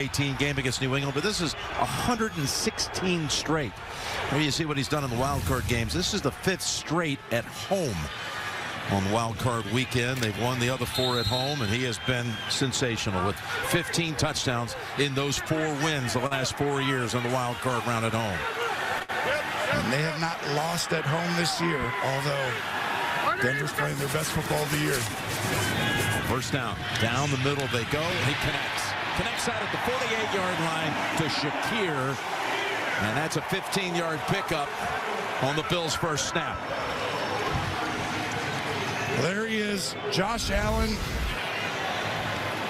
18 game against New England, but this is 116 straight. Here you see what he's done in the wild card games. This is the 5th straight at home on wild card weekend. They've won the other 4 at home, and he has been sensational with 15 touchdowns in those 4 wins the last 4 years on the wild card round at home. And they have not lost at home this year, although Denver's playing their best football of the year. First down. Down the middle they go. He connects. Connects out at the 48-yard line to Shakir. And that's a 15-yard pickup on the Bills' first snap. Well, there he is, Josh Allen.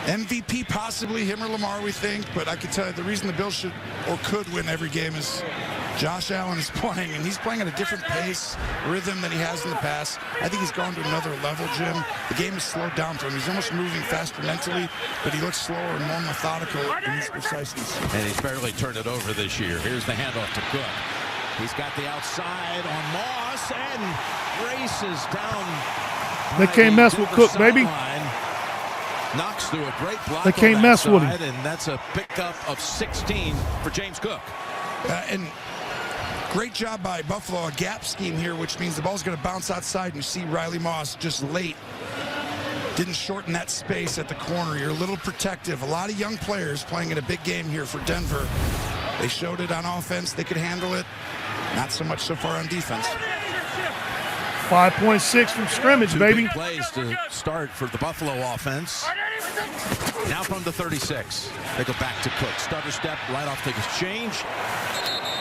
MVP possibly, him or Lamar, we think. But I can tell you the reason the Bills should or could win every game is Josh Allen is playing, and he's playing at a different pace, rhythm than he has in the past. I think he's gone to another level, Jim. The game has slowed down for him. He's almost moving faster mentally, but he looks slower and more methodical in his preciseness. And he's barely turned it over this year. Here's the handoff to Cook. He's got the outside on Moss and races down. They can't mess with Cook, baby. Knocks through a great block. They can't mess with him. And that's a pickup of 16 for James Cook. And great job by Buffalo, a gap scheme here, which means the ball's going to bounce outside. And you see Riley Moss just late. Didn't shorten that space at the corner. You're a little protective. A lot of young players playing in a big game here for Denver. They showed it on offense. They could handle it. Not so much so far on defense. 5.6 from scrimmage, baby. Big plays to start for the Buffalo offense. Now from the 36. They go back to Cook. Stutter step right off the exchange.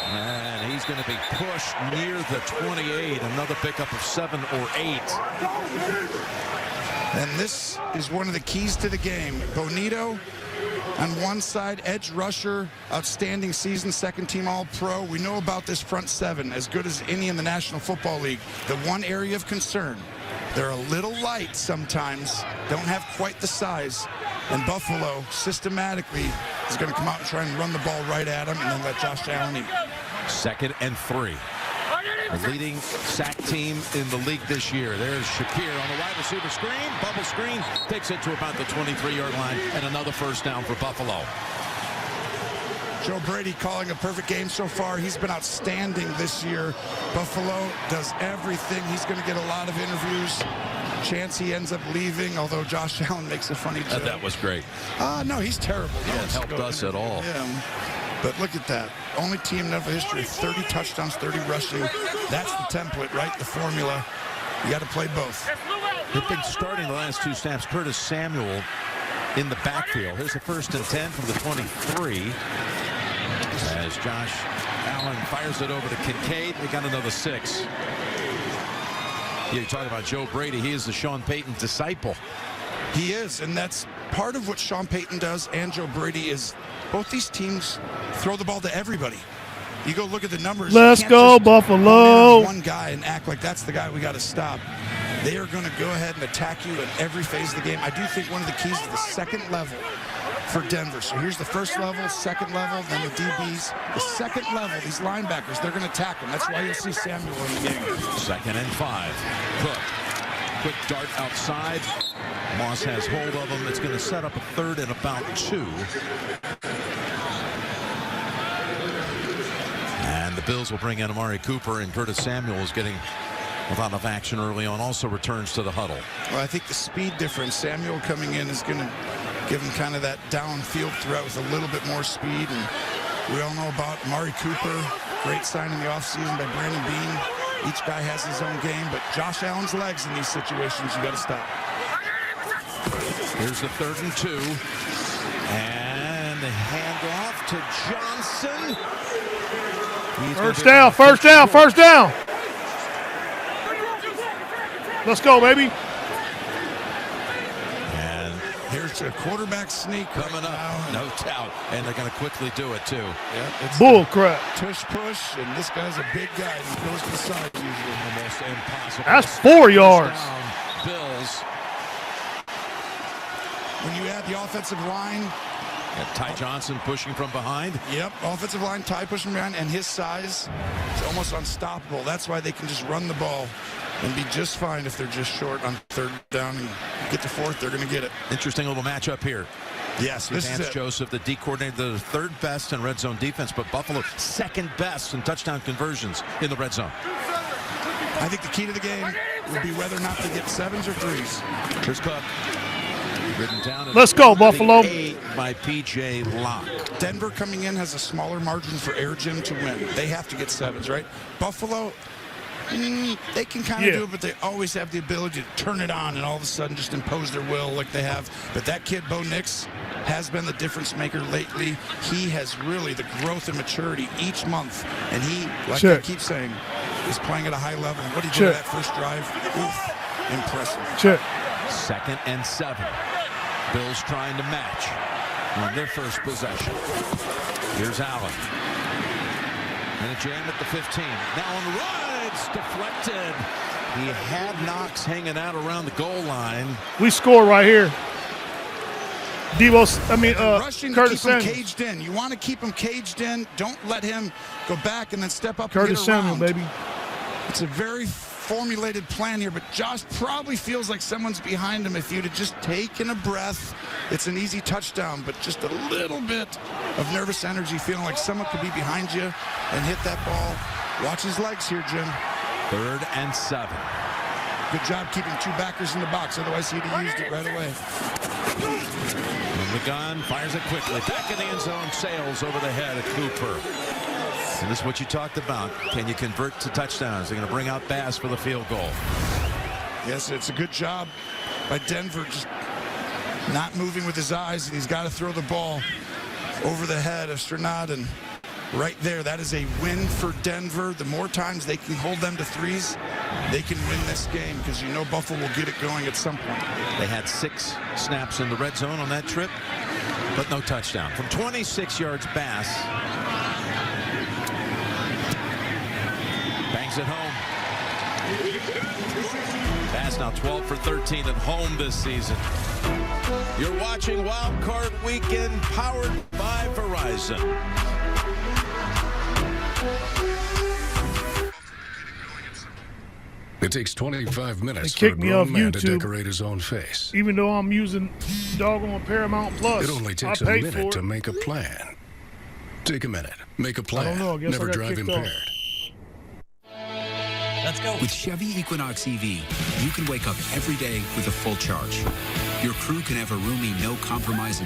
And he's going to be pushed near the 28. Another pickup of 7 or 8. And this is one of the keys to the game. Bonito on one side, edge rusher, outstanding season, second-team All-Pro. We know about this front 7, as good as any in the National Football League. The one area of concern, they're a little light sometimes, don't have quite the size. And Buffalo systematically is going to come out and try and run the ball right at him and then let Josh Allen eat. 2nd and 3. The leading sack team in the league this year. There's Shakir on the wide receiver screen. Bubble screen. Takes it to about the 23-yard line. And another first down for Buffalo. Joe Brady calling a perfect game so far. He's been outstanding this year. Buffalo does everything. He's going to get a lot of interviews. Chance he ends up leaving, although Josh Allen makes a funny joke. That was great. No, he's terrible. He hasn't helped us at all. Yeah. But look at that. Only team in NFL history, 30 touchdowns, 30 rushing. That's the template, right? The formula. You got to play both. They've been starting the last 2 snaps. Curtis Samuel in the backfield. Here's the 1st and 10 from the 23. As Josh Allen fires it over to Kincaid. They got another 6. You talk about Joe Brady. He is the Sean Payton disciple. He is, and that's part of what Sean Payton does and Joe Brady is both these teams throw the ball to everybody. You go look at the numbers. Let's go, Buffalo. One guy and act like that's the guy we got to stop. They are going to go ahead and attack you in every phase of the game. I do think one of the keys is the second level for Denver. So here's the first level, second level, then the DBs. The second level, these linebackers, they're going to attack them. That's why you'll see Samuel in the game. 2nd and 5. Cook. Quick dart outside. Moss has hold of him. It's going to set up a 3rd and about 2. And the Bills will bring in Amari Cooper, and Curtis Samuel is getting a lot of action early on. Also returns to the huddle. Well, I think the speed difference, Samuel coming in is going to give him kind of that downfield threat with a little bit more speed. And we all know about Amari Cooper. Great sign in the offseason by Brandon Beane. Each guy has his own game, but Josh Allen's legs in these situations, you got to stop. Here's the 3rd and 2. And the handoff to Johnson. First down, first down, first down. Let's go, baby. And Here's a quarterback sneak coming up, no doubt. And they're going to quickly do it, too. Yep, it's bull crap. Tush push, and this guy's a big guy. He goes to the side usually. Almost impossible. That's 4 yards. Down, Bills. When you add the offensive line. And Ty Johnson pushing from behind. Yep, offensive line, Ty pushing behind, and his size is almost unstoppable. That's why they can just run the ball and be just fine if they're just short on 3rd down and get to 4th, they're going to get it. Interesting little matchup here. Yes, this is Vance it. Joseph, the D coordinator, the third best in red zone defense, but Buffalo second best in touchdown conversions in the red zone. I think the key to the game will be whether or not they get 7s or 3s. Here's Cook. Ridden down. Let's go, Buffalo. By P.J. Locke. Denver coming in has a smaller margin for Air Jim to win. They have to get 7s, right? Buffalo, they can kind of do it, but they always have the ability to turn it on and all of a sudden just impose their will like they have. But that kid, Bo Nix, has been the difference maker lately. He has really the growth and maturity each month. And he, like I keep saying, is playing at a high level. What he did that first drive, oof, impressive. 2nd and 7. Bills trying to match on their first possession. Here's Allen. And a jam at the 15. Now on the run, it's deflected. He had Knox hanging out around the goal line. We score right here. Rushing to Curtis keep him Samuel. caged in. You want to keep him caged in. Don't let him go back and then step up Curtis and get around. Samuel, baby. It's a very formulated plan here, but Josh probably feels like someone's behind him. If you'd have just taken a breath, it's an easy touchdown, but just a little bit of nervous energy, feeling like someone could be behind you and hit that ball. Watch his legs here, Jim. 3rd and 7. Good job keeping 2 backers in the box, otherwise he'd have used it right away. And the gun fires it quickly. Back in the end zone, sails over the head of Cooper. And this is what you talked about. Can you convert to touchdowns? They're going to bring out Bass for the field goal. Yes, it's a good job by Denver, just not moving with his eyes, and he's got to throw the ball over the head of Strnad, and right there, that is a win for Denver. The more times they can hold them to 3s, they can win this game, because you know Buffalo will get it going at some point. They had 6 snaps in the red zone on that trip, but no touchdown. From 26 yards, Bass bangs it home. Bass now 12 for 13 at home this season. You're watching Wild Card Weekend, powered by Verizon. It takes 25 minutes They for a kicked me off grown man to YouTube. decorate his own face. Even though I'm using doggone Paramount Plus, It only takes I a paid minute for to it. make a plan. Take a minute. Make a plan. I don't know. I guess Never I got drive kicked off. impaired. Let's go. With Chevy Equinox EV, you can wake up every day with a full charge. Your crew can have a roomy, no-compromise